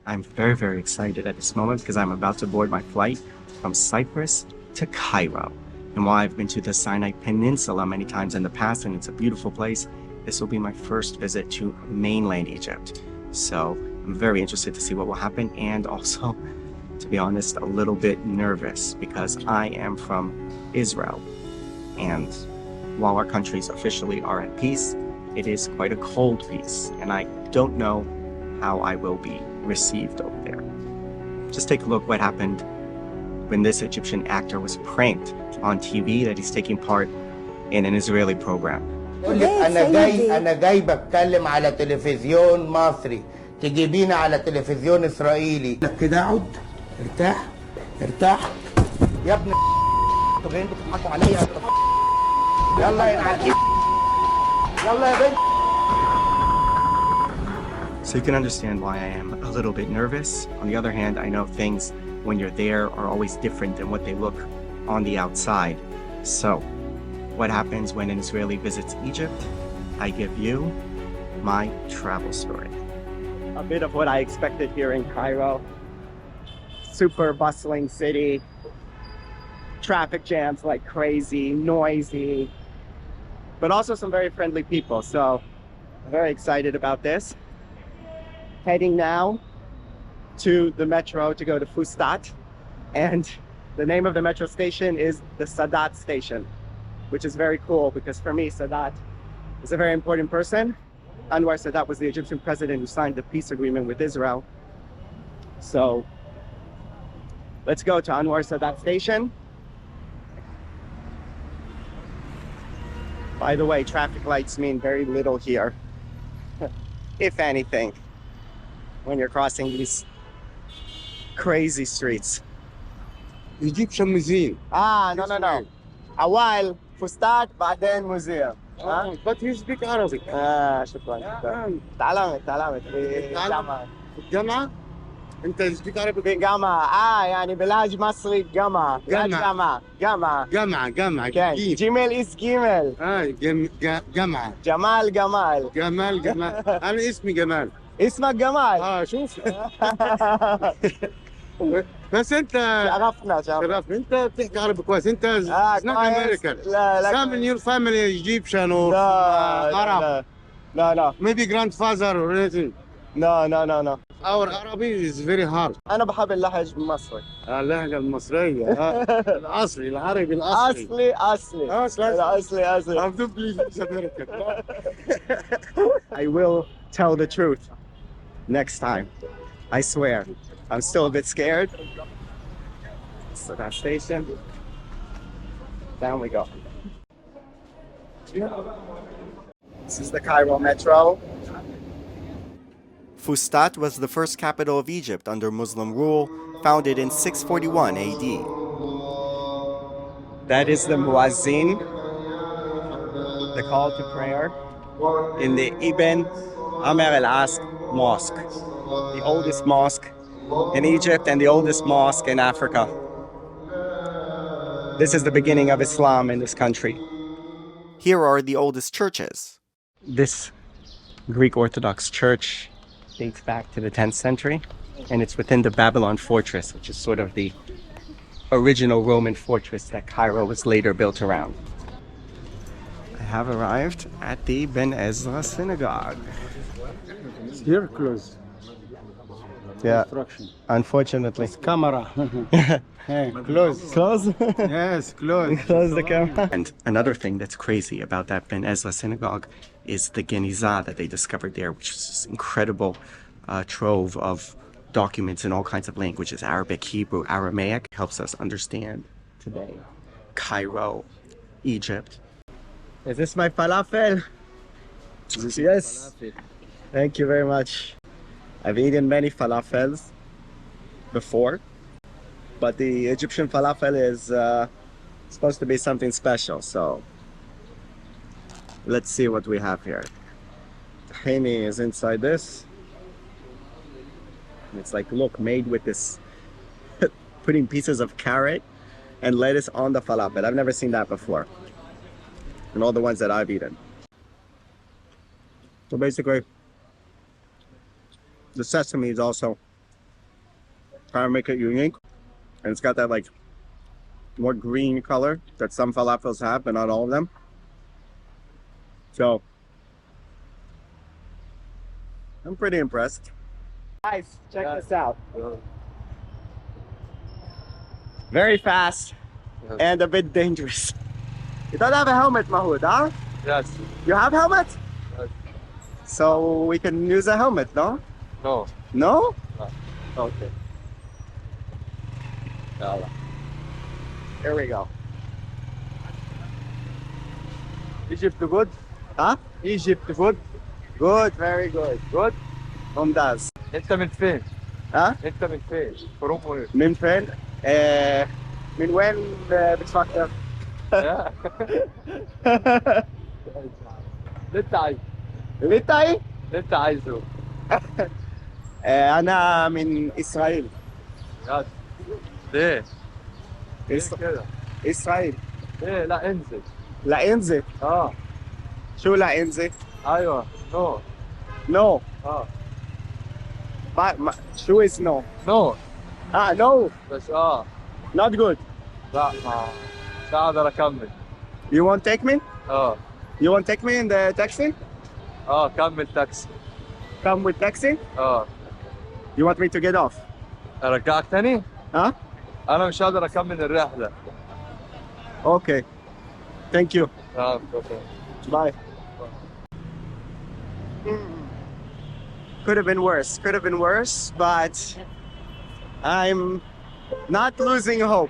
I'm very, very excited at this moment because I'm about to board my flight from Cyprus to Cairo. And while I've been to the Sinai Peninsula many times in the past, and it's a beautiful place, this will be my first visit to mainland Egypt. So I'm very interested to see what will happen, and also, to be honest, a little bit nervous because I am from Israel. And while our countries officially are at peace, it is quite a cold peace, and I don't know how I will be received over there. Just take a look what happened when this Egyptian actor was pranked on TV that he's taking part in an Israeli program. أنا جاي بتكلم على تلفزيون مصري تجيبينا على تلفزيون إسرائيلي كده اقعد ارتاح ارتاح يا ابن انتوا جايين بتضحكوا عليا يلا يا عجيب يلا يا بنت. So you can understand why I am a little bit nervous. On the other hand, I know things when you're there are always different than what they look on the outside. So, what happens when an Israeli visits Egypt? I give you my travel story. A bit of what I expected here in Cairo. Super bustling city. Traffic jams like crazy, noisy, but also some very friendly people. So, I'm very excited about this. Heading now to the metro to go to Fustat, and the name of the metro station is the Sadat station, which is very cool because for me Sadat is a very important person. Anwar Sadat was the Egyptian president who signed the peace agreement with Israel. So let's go to Anwar Sadat station. By the way, traffic lights mean very little here, if anything, when you're crossing these crazy streets. Egyptian museum. No. أول فستات بعدين museum. But you speak Arabic. شكرا. تعلمت في الجامعة. في الجامعة؟ أنت speak Arabic؟ في جامعة يعني بلهج مصري جامعة. جامعة. جامعة. جامعة. جيميل إس جيميل. جامعة. جمال. أنا اسمي جمال. اسمك جمال. شوف. بس انت شرفنا انت بتحكي عربي كويس انت not American. لا Some in your family Egyptian or Arab. لا Maybe grandfather or anything. No. Our Arabic is very hard. أنا بحب اللهج المصري. اللهجة المصرية الأصلي العربي الأصلي. أصلي. I don't believe it's American. I will tell the truth next time. I swear. I'm still a bit scared. So that station. Down we go. This is the Cairo Metro. Fustat was the first capital of Egypt under Muslim rule, founded in 641 AD. That is the Muazzin, the call to prayer, in the Ibn Amr al-As Mosque, the oldest mosque in Egypt and the oldest mosque in Africa. This is the beginning of Islam in this country. Here are the oldest churches. This Greek Orthodox church dates back to the 10th century, and it's within the Babylon fortress, which is sort of the original Roman fortress that Cairo was later built around. I have arrived at the Ben Ezra synagogue. It's here close. Yeah, unfortunately. It's camera. Hey, close. Yes, close. Close the camera. And another thing that's crazy about that Ben Ezra synagogue is the Giza that they discovered there, which is this incredible trove of documents in all kinds of languages. Arabic, Hebrew, Aramaic. Helps us understand today Cairo, Egypt. Is this my falafel? Yes. Thank you very much. I've eaten many falafels before, but the Egyptian falafel is supposed to be something special, so let's see what we have here. Tahini is inside this. It's like, look, made with this, putting pieces of carrot and lettuce on the falafel. I've never seen that before in all the ones that I've eaten. So basically, the sesame is also kind of make it unique. And it's got that like more green color that some falafels have, but not all of them. So I'm pretty impressed. Guys, check this out. Very fast and a bit dangerous. You don't have a helmet, Mahood, huh? Yes. You have helmet? Yes. So we can use a helmet, no? No. No? No. Okay. Here we go. Egypt good? Huh? Egypt good? Good, very good. Good? ممتاز. انت من فين؟ ها؟ انت من فين؟ from where? من فين؟ من وين بتفكر؟ اللي انت عايزه. اللي انت ايه؟ اللي انت عايزه. انا من اسرائيل. يس. ليه؟ ليه كده؟ اسرائيل. ليه؟ لا انزل. لا انزل. شو لا انزل؟ ايوه. نو. نو. شو is no؟ نو. no. بس Not good. لا مش هقدر اكمل. You won't take me? You won't take me in the taxi? كمل تاكسي. Come with taxi? You want me to get off? ارجعك تاني؟ انا مش هقدر اكمل الرحله. Okay. Thank you. Bye. Could have been worse. Could have been worse, but I'm not losing hope.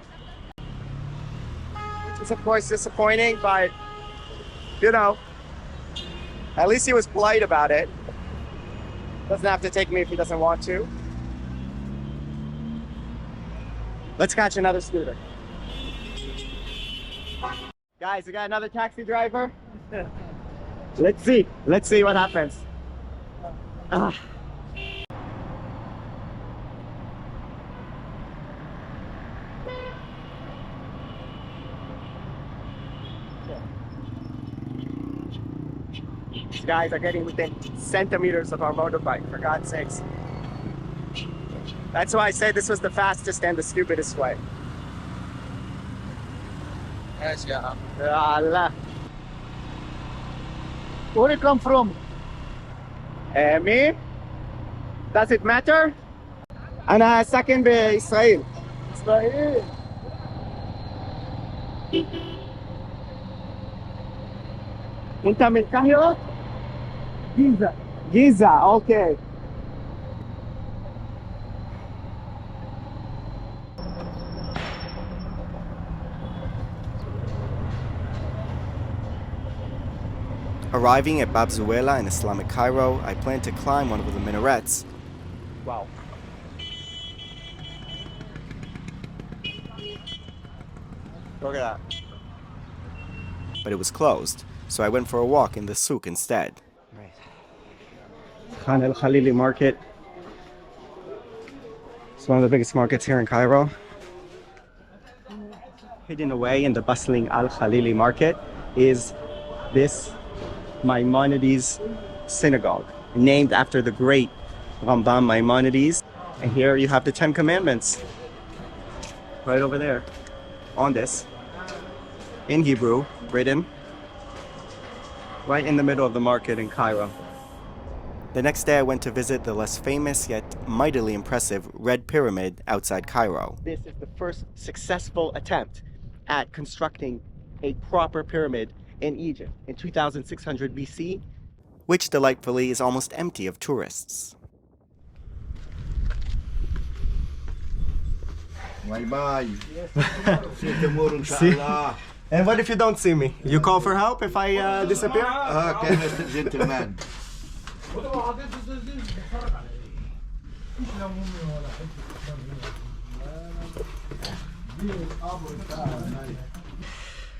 Which is of course disappointing, but you know, at least he was polite about it. Doesn't have to take me if he doesn't want to. Let's catch another scooter. Guys, we got another taxi driver. Let's see what happens. These guys are getting within centimeters of our motorbike, for God's sakes. That's why I say this was the fastest and the stupidest way. Yes, yeah. Allah. Where you come from? Me? Does it matter? أنا ساكن بإسرائيل. إسرائيل. أنت من القاهرة؟ Giza. Giza, okay. Arriving at Bab Zuela in Islamic Cairo, I plan to climb one of the minarets. Wow. Look at that. But it was closed, so I went for a walk in the souk instead. Right. Khan el Khalili market. It's one of the biggest markets here in Cairo. Hidden away in the bustling Al Khalili market is this Maimonides synagogue, named after the great Rambam Maimonides. And here you have the 10 Commandments, right over there, on this, in Hebrew, written, right in the middle of the market in Cairo. The next day I went to visit the less famous yet mightily impressive Red Pyramid outside Cairo. This is the first successful attempt at constructing a proper pyramid in Egypt in 2600 BC, which delightfully is almost empty of tourists. Bye-bye. See you tomorrow, inshallah. And what if you don't see me? You call for help if I disappear? Okay, Mr. Gentleman.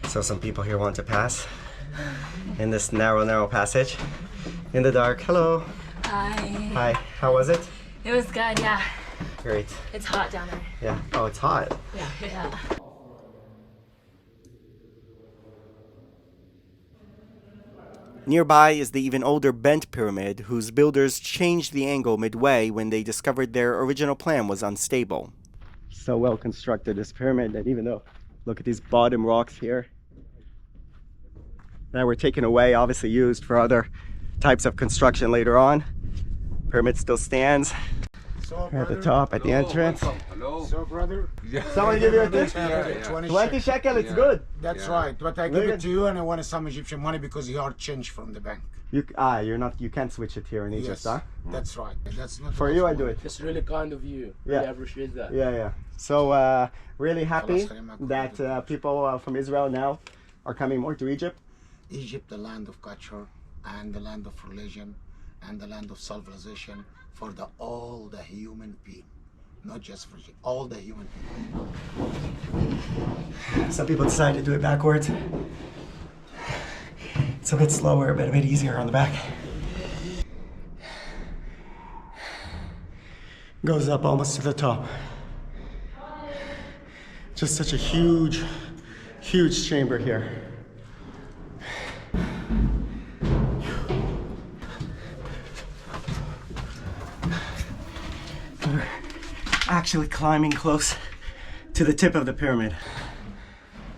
So some people here want to pass in this narrow passage in the dark. Hello. Hi. Hi. How was it? It was good, yeah. Great. It's hot down there. Yeah. Oh, it's hot. Yeah. Nearby is the even older bent pyramid, whose builders changed the angle midway when they discovered their original plan was unstable. So well constructed, this pyramid, that even though, look at these bottom rocks here, that were taken away, obviously used for other types of construction later on. Pyramid still stands. At the top, at the entrance. Hello. So, brother, Someone give you a tip? 20 shekel, it's good. That's right. But I give it to you and I want some Egyptian money because you are changed from the bank. You can't switch it here in Egypt, Yes, huh? that's right. That's not For you, I do it. It's really kind of you. Yeah. Really appreciate that. Yeah. So really happy that people from Israel now are coming more to Egypt. Egypt, the land of culture and the land of religion and the land of civilization for all the human being, not just for all the human being. Some people decide to do it backwards. It's a bit slower, but a bit easier on the back. Goes up almost to the top. Just such a huge chamber here. We're actually climbing close to the tip of the pyramid.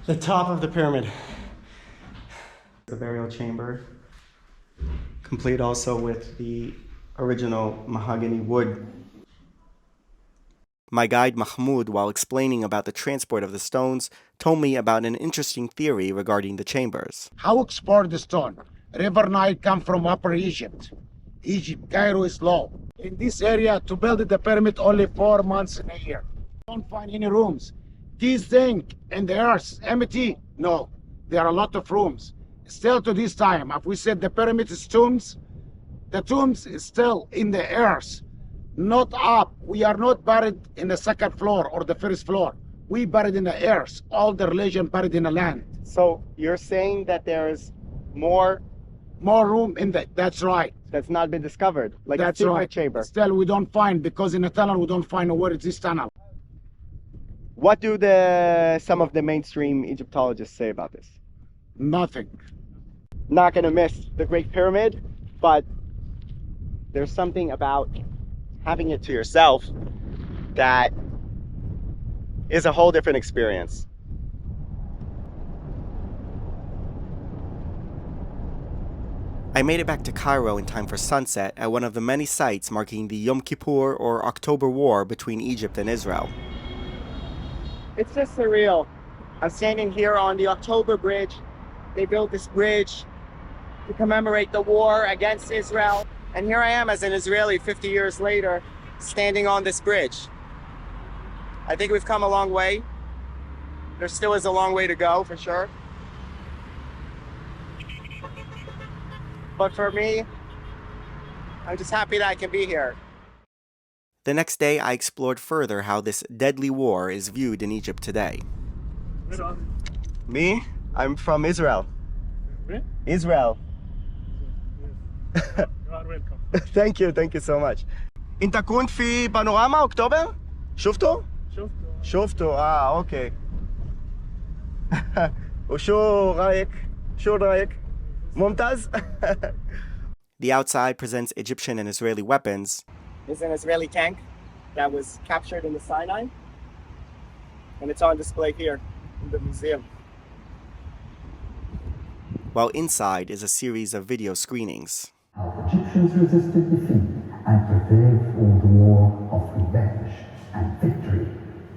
The top of the pyramid. The burial chamber, complete also with the original mahogany wood. My guide Mahmoud, while explaining about the transport of the stones, told me about an interesting theory regarding the chambers. How export the stone? River Nile come from Upper Egypt. Cairo is low. In this area, to build the pyramid only 4 months in a year. Don't find any rooms. These things in the earth empty? No, there are a lot of rooms. Still to this time, if we said the pyramid is tombs, the tombs is still in the earth, not up. We are not buried in the second floor or the first floor. We buried in the earth. All the religion buried in the land. So you're saying that there's more room in the, that's right. that's not been discovered, like That's a secret right. chamber. Still we don't find, because in the tunnel we don't find where is this tunnel. What do some of the mainstream Egyptologists say about this? Nothing. Not gonna miss the Great Pyramid, but there's something about having it to yourself that is a whole different experience. I made it back to Cairo in time for sunset at one of the many sites marking the Yom Kippur or October War between Egypt and Israel. It's just surreal. I'm standing here on the October Bridge. They built this bridge to commemorate the war against Israel. And here I am as an Israeli 50 years later, standing on this bridge. I think we've come a long way. There still is a long way to go, for sure. But for me, I'm just happy that I can be here. The next day, I explored further how this deadly war is viewed in Egypt today. Me? I'm from Israel. Where? Israel. You are welcome. Thank you so much. انت كنت في بانوراما اكتوبر؟ شفته؟ شفته اوكي. وشو رايك؟ شو رايك؟ ممتاز. The outside presents Egyptian and Israeli weapons. It's an Israeli tank that was captured in the Sinai, and it's on display here in the museum. While inside is a series of video screenings. How Egyptians resisted defeat and prepared for the war of revenge and victory,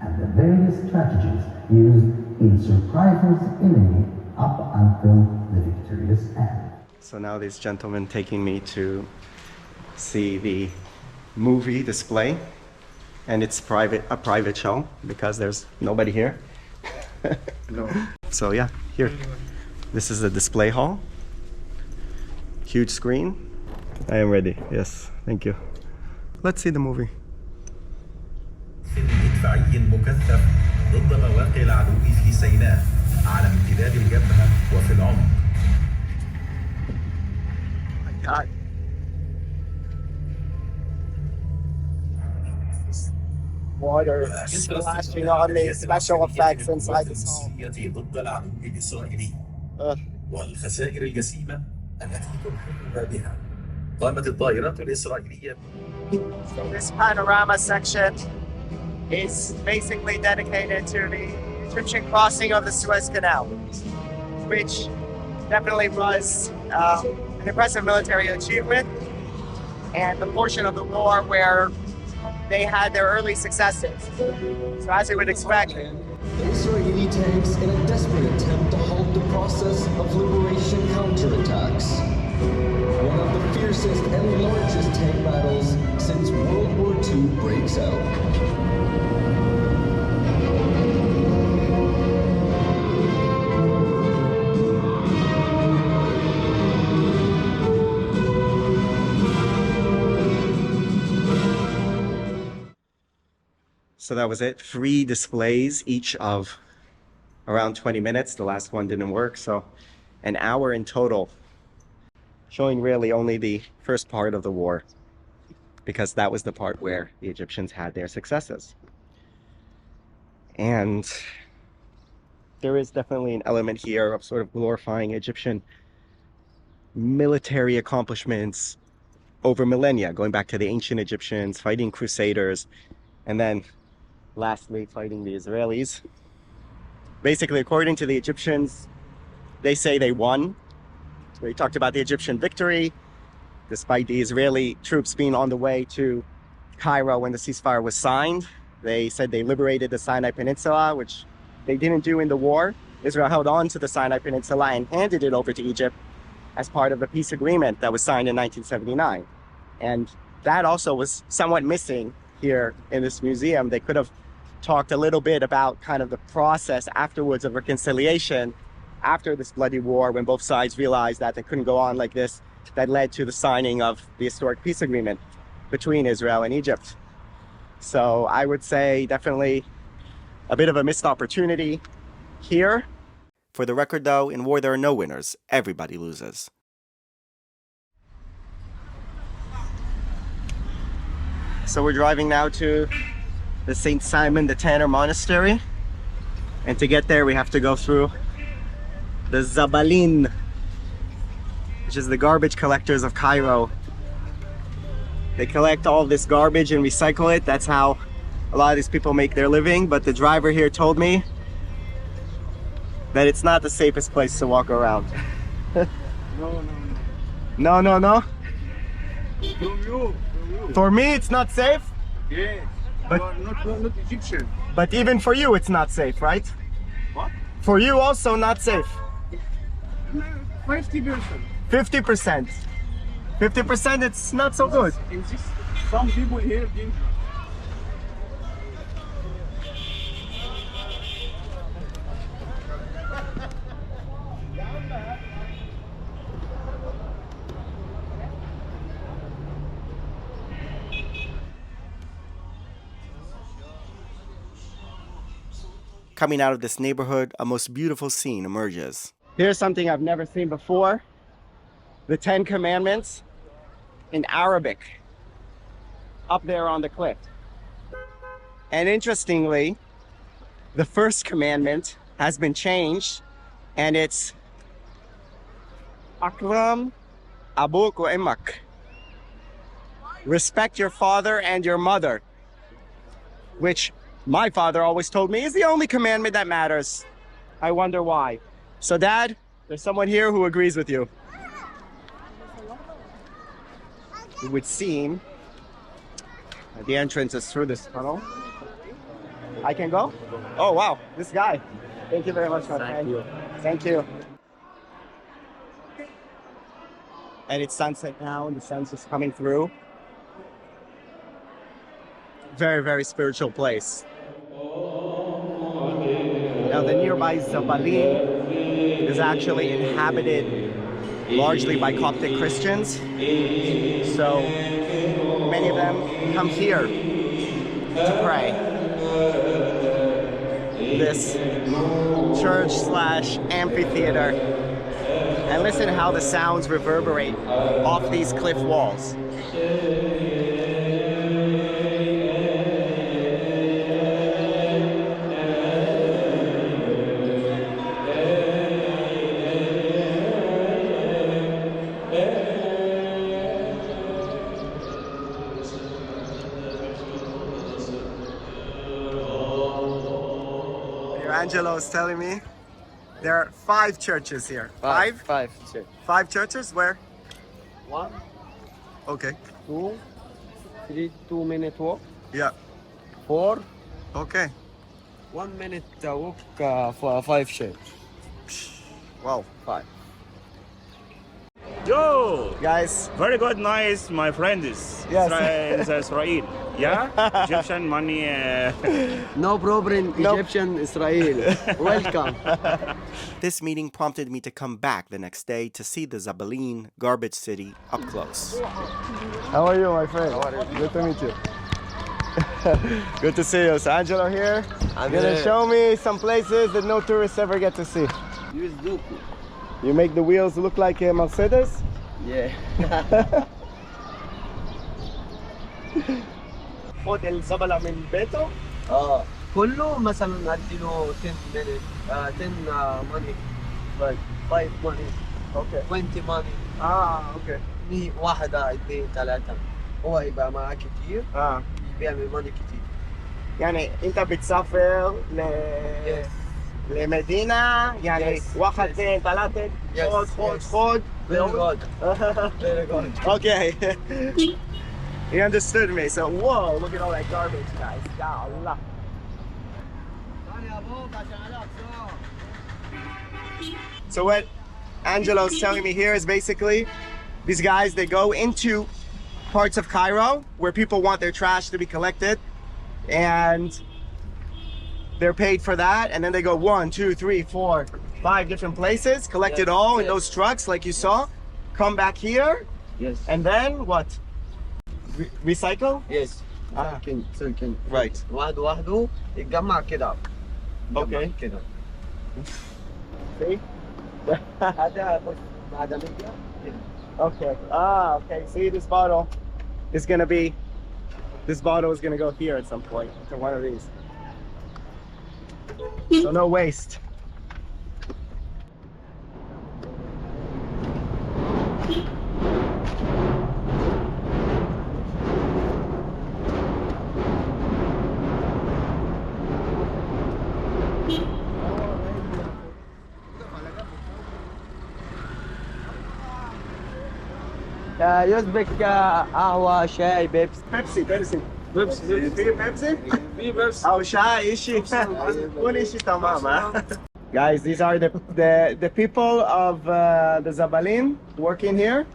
and the various strategies used in surprising the enemy up until the victorious end. So now these gentlemen taking me to see the movie display, and it's a private show because there's nobody here. No. So yeah, here. This is the display hall. Huge screen. I am ready. Yes, thank you. Let's see the movie. مدفعي مكثف ضد مواقع العدو في سيناء على امتداد الجبهة وفي العمق. God. Water splashing on me, special effects inside this hall. ضد العدو الإسرائيلي والخسائر الجسيمة التي تلحقها بها. قامت الطائرات الإسرائيلية. So this panorama section is basically dedicated to the Egyptian crossing of the Suez Canal, which definitely was an impressive military achievement and the portion of the war where they had their early successes. So as you would expect, the Israeli tanks in a desperate attempt to halt the process of liberation counterattacks. One of the fiercest and largest tank battles since World War II breaks out. so that was it. 3 displays, each of around 20 minutes. The last one didn't work, so an hour in total, showing really only the first part of the war, because that was the part where the Egyptians had their successes. And there is definitely an element here of sort of glorifying Egyptian military accomplishments over millennia, going back to the ancient Egyptians, fighting crusaders, and then lastly fighting the Israelis. Basically, according to the Egyptians, they say they won. So they talked about the Egyptian victory, despite the Israeli troops being on the way to Cairo when the ceasefire was signed. They said they liberated the Sinai Peninsula, which they didn't do in the war. Israel held on to the Sinai Peninsula and handed it over to Egypt as part of the peace agreement that was signed in 1979. And that also was somewhat missing here in this museum. They could have talked a little bit about kind of the process afterwards of reconciliation after this bloody war, when both sides realized that they couldn't go on like this, that led to the signing of the historic peace agreement between Israel and Egypt. So I would say definitely a bit of a missed opportunity here. For the record though, in war there are no winners. Everybody loses. So we're driving now to the St. Simon the Tanner Monastery. And to get there we have to go through the Zabalin, which is the garbage collectors of Cairo. They collect all this garbage and recycle it. That's how a lot of these people make their living. But the driver here told me that it's not the safest place to walk around. No. For me, it's not safe. Yes, but not Egyptian. But even for you, it's not safe, right? What? For you, also not safe. 50%. 50%. 50%, it's not so good. Some people here dangerous. Coming out of this neighborhood, a most beautiful scene emerges. Here's something I've never seen before. The 10 Commandments in Arabic, up there on the cliff. And interestingly, the first commandment has been changed, and it's Akram Abuk wa Immak. Respect your father and your mother, which my father always told me is the only commandment that matters. I wonder why. So Dad, there's someone here who agrees with you. It would seem that the entrance is through this tunnel. I can go? Oh wow, this guy. Thank you very much, my friend. Thank you. And it's sunset now and the sun's just coming through. Very, very spiritual place. Now the nearby Zabalin is actually inhabited largely by Coptic Christians. So many of them come here to pray. This church/amphitheater. And listen how the sounds reverberate off these cliff walls. Angelo's telling me there are 5 churches here. Five. Check. 5 churches? Where? 1, Okay. 2, 3, 2-minute walk. Yeah. 4, Okay. 1 minute walk for 5 church. Wow. 5. Yo, Guys, very good, nice, my friend is Yes. Israel. Yeah, Egyptian money. No problem, Egyptian Israel. Welcome. this meeting prompted me to come back the next day to see the Zabaleen garbage city up close. How are you, my friend? How are you? Good to meet you. Good to see you. So Angelo here. I'm gonna show me some places that no tourists ever get to see. Use Duku. You make the wheels look like a Mercedes? Yeah. خد الزبلة من بيته. كله مثلا اديله 10 minutes 10 money like 5 money Okay. 20 money Okay. دي واحدة 2 3 هو يبقى معاه كتير بيعمل money كتير. يعني أنت بتسافر Yes. لمدينة يعني Yes. 1 2 3 Yes. خد. Very good. Very good. Okay. He understood me. So, whoa, look at all that garbage, guys. Ya Allah. So what Angelo's telling me here is basically these guys, they go into parts of Cairo where people want their trash to be collected, and they're paid for that, and then they go 1 2 3 4 5 different places, collect it all in those trucks like you saw, come back here, Yes. and then what? Recycle? Yes. سلكن. Right. واحد وحده يتجمع كده. Okay. كده. See? هذا معدنية. Okay. Okay. See, this bottle is gonna go here at some point to one of these. So no waste. يسبك قهوة شاي بيبس. Pepsi. بيبسي. في Pepsi? أو شاي إشي. كل إشي تمام. Guys, these are the people of the Zabaleen working here.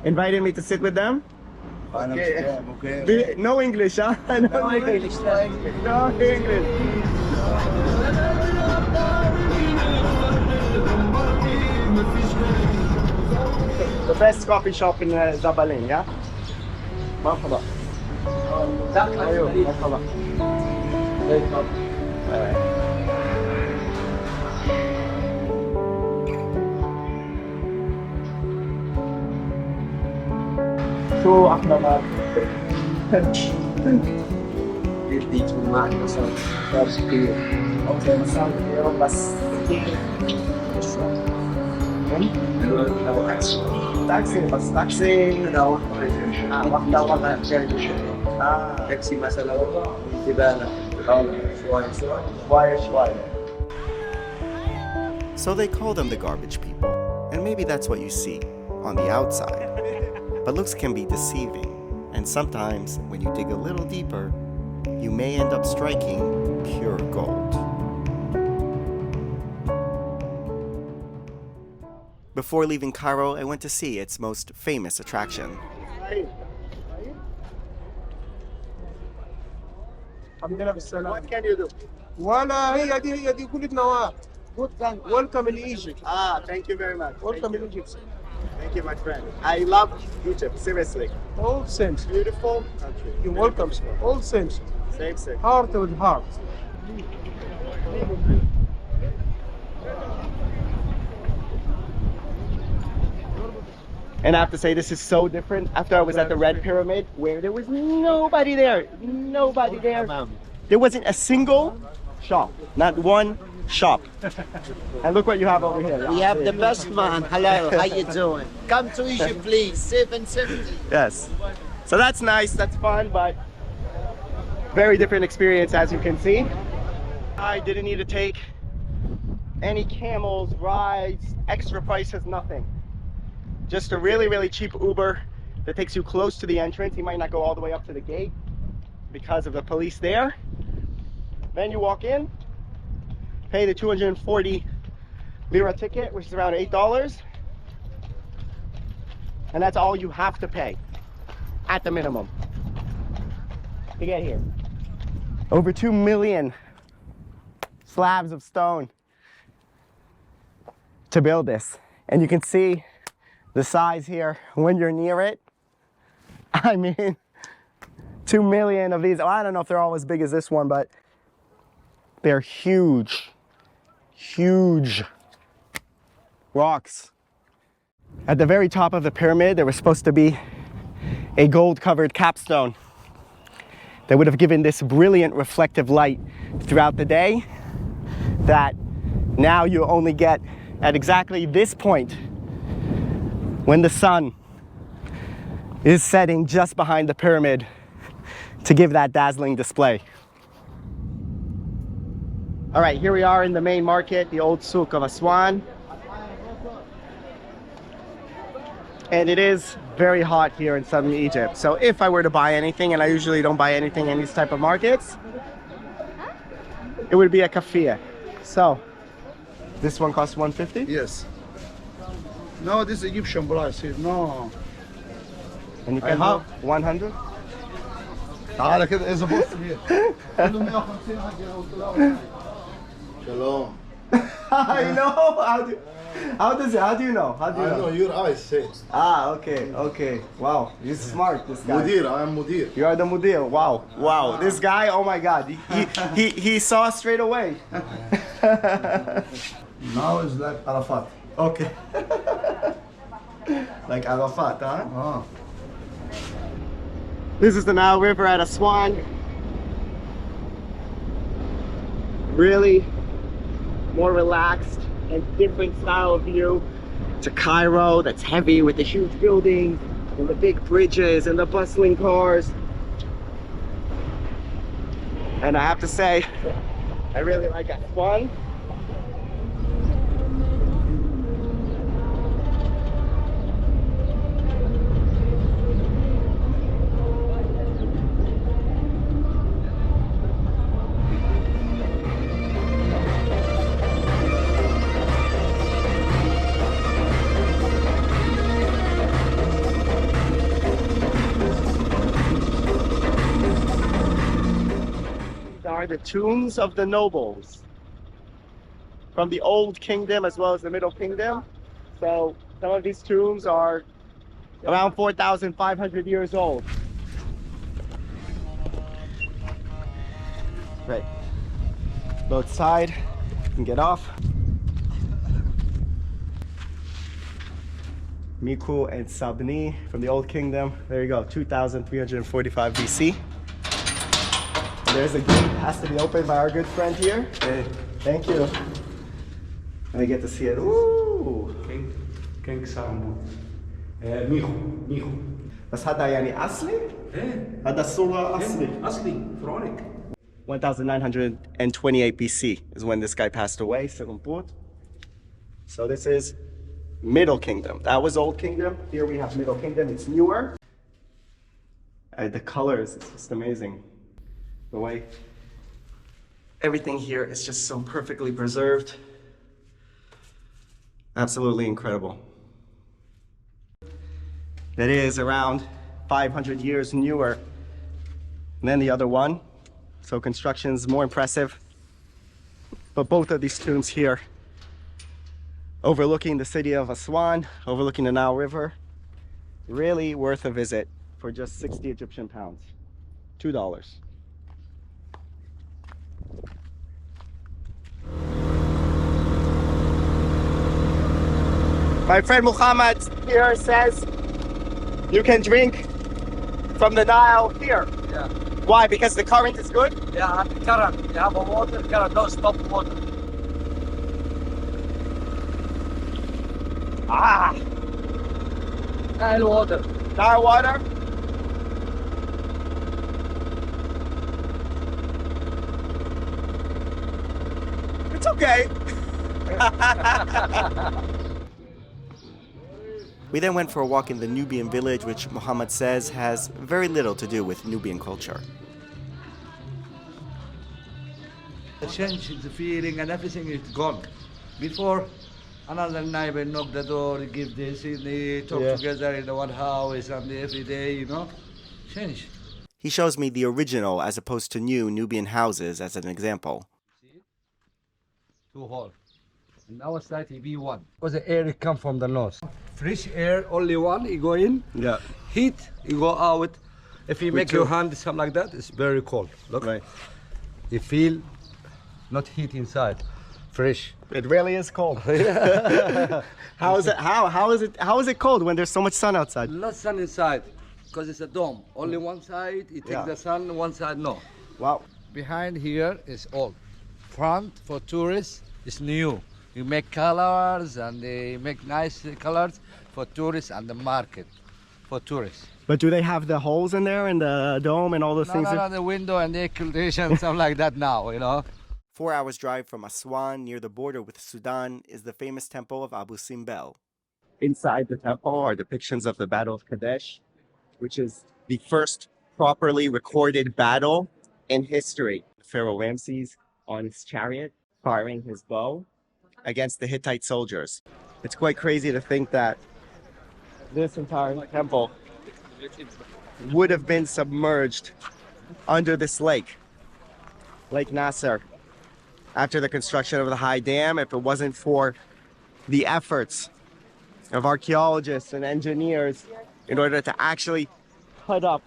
Invited me to sit with them. No English, huh? No English. No English. The best coffee shop in Zabaleen, yeah? مرحبا. أيوه مرحبا. شو احنا ما يديك معك مثلا شارج كبير. اوكي مثلا اليوم بس تاكسي بس تاكسي واحدة وضع تاكسي مثلا زبالة شوية. So they call them the garbage people, and maybe that's what you see on the outside. But looks can be deceiving, and sometimes when you dig a little deeper, you may end up striking pure gold. Before leaving Cairo, I went to see its most famous attraction. What can you do? ولا هي دي كل نواه. Welcome in Egypt. Thank you very much. Welcome in Egypt. Thank you, my friend. I love Egypt, seriously. All sense. Beautiful country. You're welcome, sir. All sense. Same. Heart with heart. And I have to say, this is so different. After I was at the Red Pyramid, where there was nobody there. There wasn't a single shop, not one shop. And look what you have over here. We have the best man. Hello, how you doing? Come to Egypt, please. 770. Yes. So that's nice, that's fun, but very different experience, as you can see. I didn't need to take any camels, rides, extra prices, nothing. Just a really, really cheap Uber that takes you close to the entrance. You might not go all the way up to the gate because of the police there. Then you walk in, pay the 240 lira ticket, which is around $8. And that's all you have to pay at the minimum to get here. Over 2 million slabs of stone to build this. And you can see the size here when you're near it. I mean, 2 million of these. I don't know if they're all as big as this one, but they're huge, huge rocks. At the very top of the pyramid, there was supposed to be a gold-covered capstone that would have given this brilliant reflective light throughout the day that now you only get at exactly this point when the sun is setting just behind the pyramid to give that dazzling display. All right, here we are in the main market, the old souk of Aswan. And it is very hot here in southern Egypt. So if I were to buy anything, and I usually don't buy anything in these type of markets, it would be a kafia. So this one costs 150? Yes. No, this is Egyptian price here. No. And you can have 100? تعالى كده إذا بص here. عنده 150 حاجة. Shalom. I know. How do you know? How do you I know your eyes say. Ah, okay, okay. Wow, he's smart, this guy. Mudir, I am Mudir. You are the Mudir. Wow, wow. This guy, oh my God, he saw straight away. Now it's like Arafat. Okay. Like Arafat, huh? Ah. This is the Nile River at Aswan. Really more relaxed and different style of view to Cairo that's heavy with the huge buildings and the big bridges and the bustling cars. And I have to say, I really like Aswan. Are the tombs of the nobles from the old kingdom as well as the middle kingdom. So some of these tombs are around 4,500 years old. Right. Both side and get off. Miku and Sabni from the old kingdom. There you go, 2,345 BC. There's a gate, has to be opened by our good friend here. Hey. Thank you. And we get to see it. Ooh. King Sambu. ميخو. بس هذا يعني أصلي؟ هذا الصورة أصلي. أصلي فرعونيك. 1928 BC is when this guy passed away, Simbel. So this is Middle Kingdom. That was Old Kingdom. Here we have Middle Kingdom. It's newer. The colors, it's just amazing. The way everything here is just so perfectly preserved. Absolutely incredible. That is around 500 years newer than the other one. So construction's more impressive. But both of these tombs here, overlooking the city of Aswan, overlooking the Nile River, really worth a visit for just 60 Egyptian pounds, $2. My friend Muhammad here says you can drink from the Nile here. Yeah. Why? Because the current is good? Yeah, current. You have a water, current, don't stop water. Ah! Nile water. Nile water? It's okay. We then went for a walk in the Nubian village, which Muhammad says has very little to do with Nubian culture. The change, the feeling and everything is gone. Before, another neighbor knock the door, give this, they talk together in the one house and every day, you know, change. He shows me the original as opposed to new Nubian houses as an example. Two hall. And our side, it be one. Because the air come from the north. Fresh air, only one, you go in. Yeah. Heat, you go out. If you make your hand something like that, it's very cold. Look. Right. You feel not heat inside. Fresh. It really is cold. How is it cold when there's so much sun outside? Not sun inside, because it's a dome. Only one side, it takes the sun, one side no. Wow. Behind here is old. Front for tourists is new. You make colors and they make nice colors for tourists and the market for tourists. But do they have the holes in there and the dome and all those things? No, the window and the air condition, something like that now, you know. 4 hours drive from Aswan, near the border with Sudan, is the famous temple of Abu Simbel. Inside the temple are depictions of the Battle of Kadesh, which is the first properly recorded battle in history. Pharaoh Ramses on his chariot, firing his bow against the Hittite soldiers. It's quite crazy to think that this entire temple would have been submerged under this lake, Lake Nasser, after the construction of the high dam, if it wasn't for the efforts of archaeologists and engineers in order to actually put up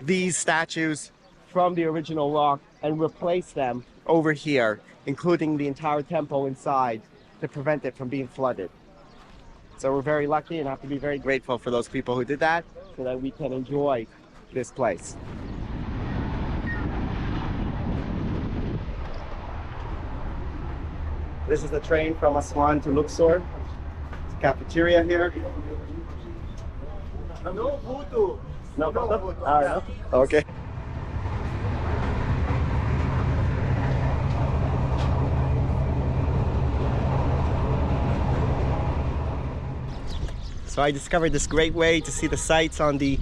these statues from the original rock and replace them over here, including the entire temple inside, to prevent it from being flooded. So we're very lucky and have to be very grateful for those people who did that so that we can enjoy this place. This is the train from Aswan to Luxor. It's a cafeteria here. No voodoo. No voodoo. Okay. So I discovered this great way to see the sights on the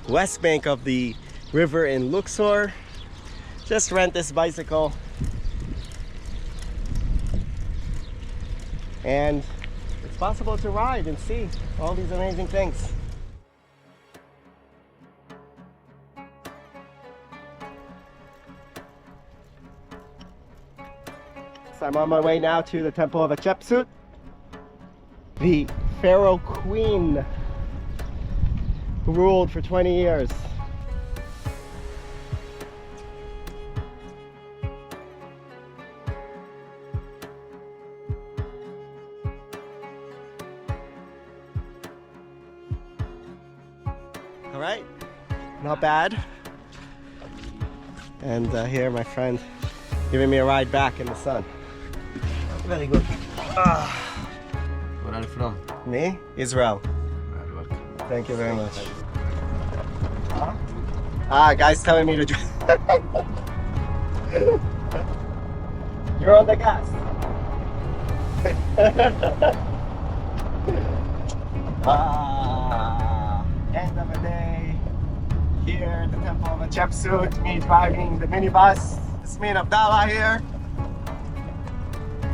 west bank of the river in Luxor. Just rent this bicycle. And it's possible to ride and see all these amazing things. So I'm on my way now to the Temple of Hatshepsut, the Pharaoh Queen who ruled for 20 years. All right, not bad. And here my friend giving me a ride back in the sun. Very good. Where are you from? Me? Israel. Very welcome. Thank you very much. Guys telling me to drive. You're on the gas. End of the day. Here at the Temple of Hatshepsut, me driving the minibus. It's me and Abdallah here.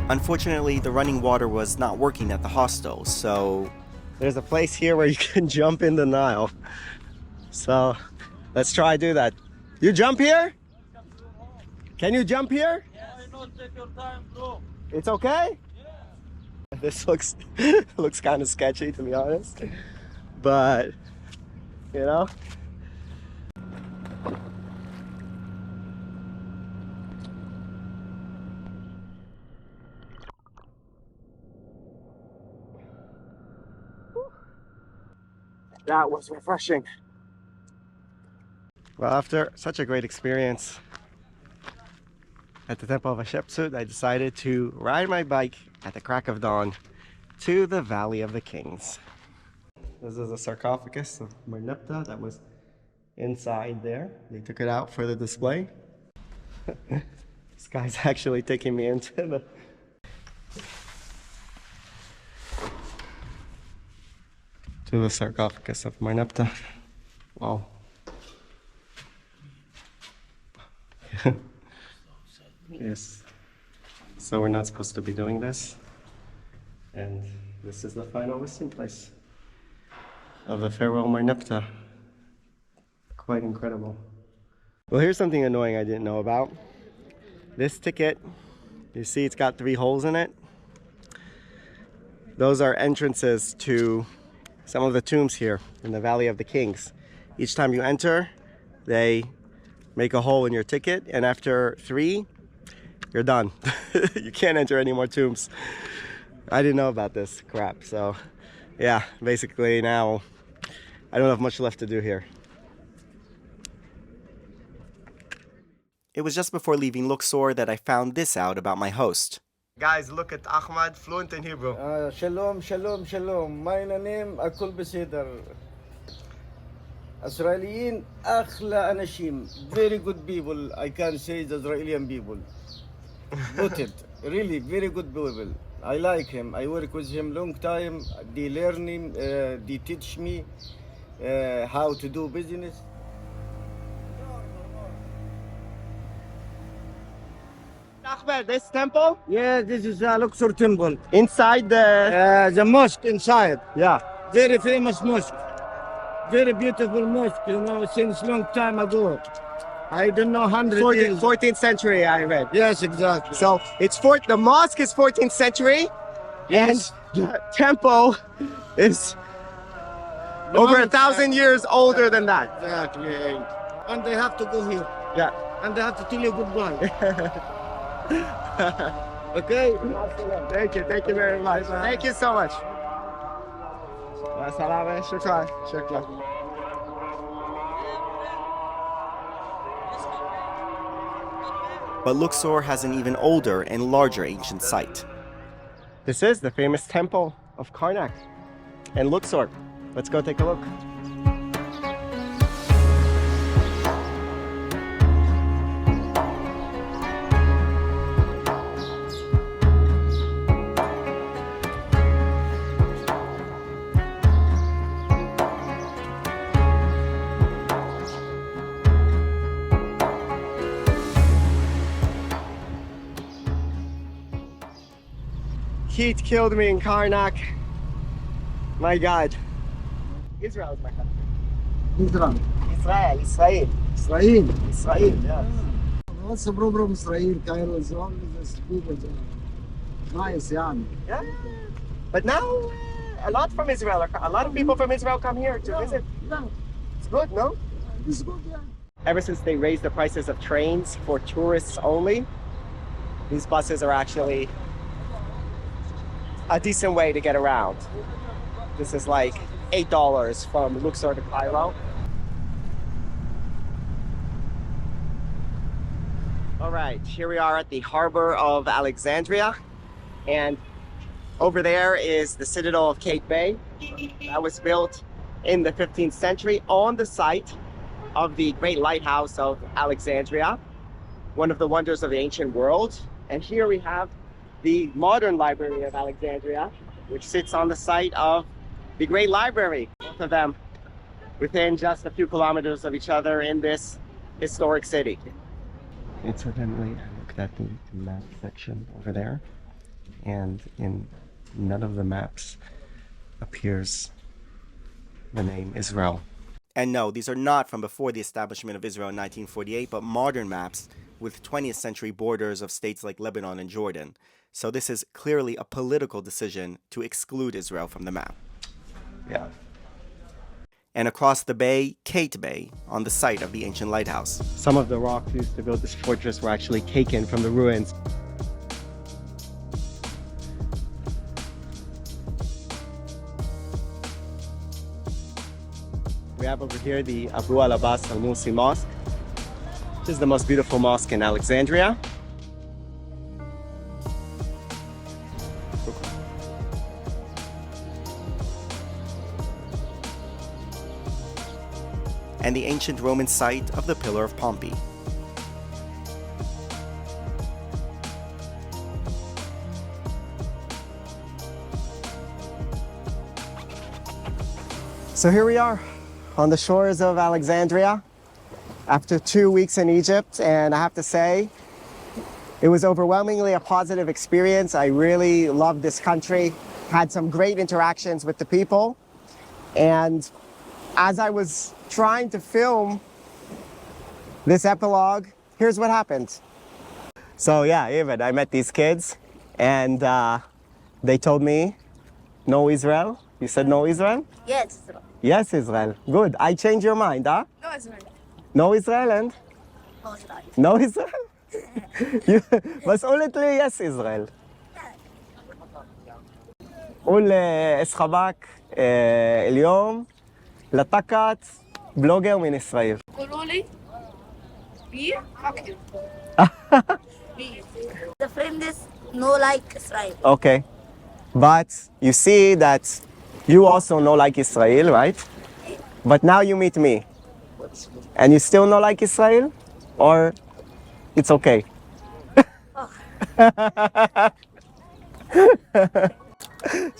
Unfortunately, the running water was not working at the hostel, so there's a place here where you can jump in the Nile. So let's try to do that. You jump here? Can you jump here? Yeah, take your time, bro. It's okay? Yeah. This looks kind of sketchy, to be honest. But, you know. That was refreshing. Well, after such a great experience at the Temple of Hatshepsut, I decided to ride my bike at the crack of dawn to the Valley of the Kings. This is a sarcophagus of Merneptah that was inside there. They took it out for the display. This guy's actually taking me into To the sarcophagus of Merneptah. Wow. Yes. So we're not supposed to be doing this. And this is the final resting place of the pharaoh Merneptah. Quite incredible. Well, here's something annoying I didn't know about. This ticket, you see it's got 3 holes in it. Those are entrances to some of the tombs here in the Valley of the Kings. Each time you enter, they make a hole in your ticket, and after 3, you're done. You can't enter any more tombs. I didn't know about this crap, so yeah, basically now I don't have much left to do here. It was just before leaving Luxor that I found this out about my host. Guys, look at Ahmad, fluent in Hebrew. Shalom, shalom, shalom. My name Akul Beseder. Israeliyin akhla anashim. Very good people. I can say the Israeli people. Noted. Really, very good people. I like him. I work with him long time. They learn him. They teach me how to do business. Ahmed, this temple? Yeah, this is Luxor Temple. Inside the mosque inside. Yeah. Very famous mosque. Very beautiful mosque, you know, since long time ago. I don't know, 100 years. 14th century, I read. Yes, exactly. So it's the mosque is 14th century, yes. And the temple is over 1,000 years older than that. Exactly. And they have to go here. Yeah. And they have to tell you goodbye. Okay? Thank you very much. Thank you so much. Shukran. Shukran. But Luxor has an even older and larger ancient site. This is the famous temple of Karnak and Luxor. Let's go take a look. Heat killed me in Karnak. My God. Israel is my country. Israel. Israel, yes. What's the problem? Israel, Cairo is always people. Nice, yeah. Yeah. But now, a lot from Israel, a lot of people from Israel come here to visit. Yeah. It's good, no? It's good, yeah. Ever since they raised the prices of trains for tourists only, these buses are actually a decent way to get around. This is like $8 from Luxor to Cairo. All right, here we are at the harbor of Alexandria, and over there is the citadel of Cape Bay. That was built in the 15th century on the site of the great lighthouse of Alexandria, one of the wonders of the ancient world. And here we have the modern library of Alexandria, which sits on the site of the great library, both of them within just a few kilometers of each other in this historic city. Incidentally, I looked at the map section over there, and in none of the maps appears the name Israel. And no, these are not from before the establishment of Israel in 1948, but modern maps with 20th century borders of states like Lebanon and Jordan. So this is clearly a political decision to exclude Israel from the map. Yeah. And across the bay, Kate Bay, on the site of the ancient lighthouse. Some of the rocks used to build this fortress were actually taken from the ruins. We have over here the Abu al-Abbas al-Musi Mosque, which is the most beautiful mosque in Alexandria. And the ancient Roman site of the Pillar of Pompey. So here we are on the shores of Alexandria after 2 weeks in Egypt, and I have to say, it was overwhelmingly a positive experience. I really loved this country, had some great interactions with the people, and as I was trying to film this epilogue, here's what happened. So yeah, even I met these kids, and they told me, no Israel. You said no Israel? Yes. Yes, Israel. Good. I changed your mind, huh? No Israel. No Israel and? No Israel. No Israel? بس قلت لي yes Israel. قول ايش خباك اليوم لطقت بلوجر من إسرائيل. قولوا لي بير أكتر. The friend is no like Israel. Okay. But you see that you also know like Israel, right? But now you meet me. And you still know like Israel? Or it's okay?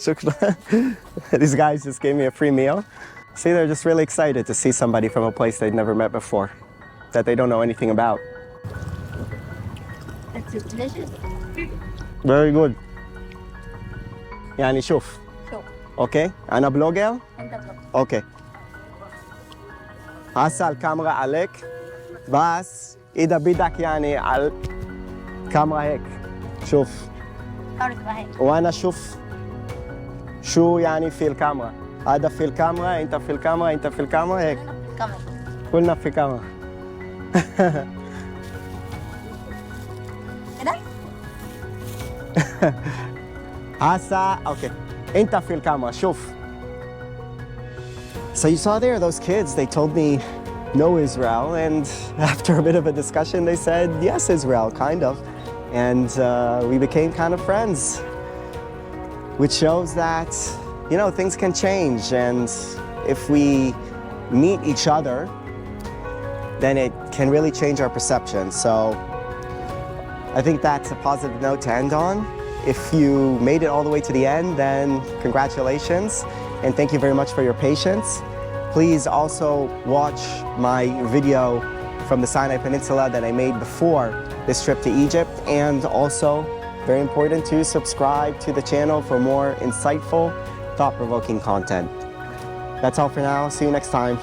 Shukran. These guys just gave me a free meal. See, they're just really excited to see somebody from a place they'd never met before, that they don't know anything about. That's delicious. Very good. يعني شوف. اوكي انا بلوجر. اوكي هسه الكاميرا عليك بس اذا بدك يعني على الكاميرا هيك شوف وانا اشوف شو يعني في الكاميرا. هذا في الكاميرا، انت في الكاميرا، انت في الكاميرا، هيك كلنا في الكاميرا. هسه اوكي انت في الكاميرا شوف. So you saw there those kids, they told me no Israel, and after a bit of a discussion they said yes Israel, kind of, and we became kind of friends, which shows that, you know, things can change, and if we meet each other then it can really change our perception. So I think that's a positive note to end on. If you made it all the way to the end, then congratulations, and thank you very much for your patience. Please also watch my video from the Sinai Peninsula that I made before this trip to Egypt, and also, very important, to subscribe to the channel for more insightful, thought-provoking content. That's all for now. See you next time.